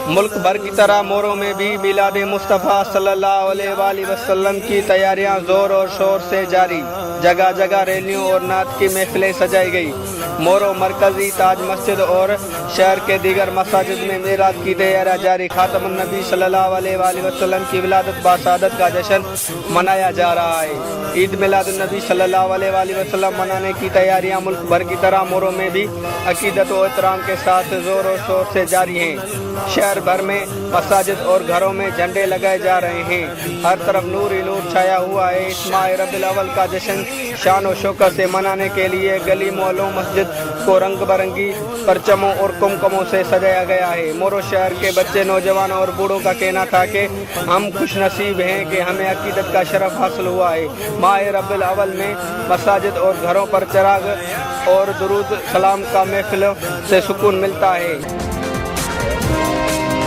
ملک بھر کی طرح موروں میں بھی میلاد مصطفیٰ صلی اللہ علیہ وآلہ وسلم کی تیاریاں زور اور شور سے جاری۔ جگہ جگہ ریلیوں اور نعت کی محفلیں سجائی گئی۔ مورو مرکزی تاج مسجد اور شہر کے دیگر مساجد میں میلاد کی تیاریاں جاری۔ خاتم النبی صلی اللہ علیہ وآلہ وسلم کی ولادت باسعادت کا جشن منایا جا رہا ہے۔ عید میلاد النبی صلی اللہ علیہ وآلہ وسلم منانے کی تیاریاں ملک بھر کی طرح موروں میں بھی عقیدت و احترام کے ساتھ زور و شور سے جاری ہیں۔ شہر بھر میں مساجد اور گھروں میں جھنڈے لگائے جا رہے ہیں۔ ہر طرف نور ہی نور چھایا ہوا ہے۔ اس ماہ ربیع الاول کا جشن شان و شوکت سے منانے کے لیے گلی محلوں مسجد کو رنگ برنگی پرچموں اور کمکموں سے سجایا گیا ہے۔ مورو شہر کے بچے نوجوانوں اور بوڑھوں کا کہنا تھا کہ ہم خوش نصیب ہیں کہ ہمیں عقیدت کا شرف حاصل ہوا ہے۔ ماہ ربیع الاول میں مساجد اور گھروں پر چراغ اور درود سلام کا محفل سے سکون ملتا ہے۔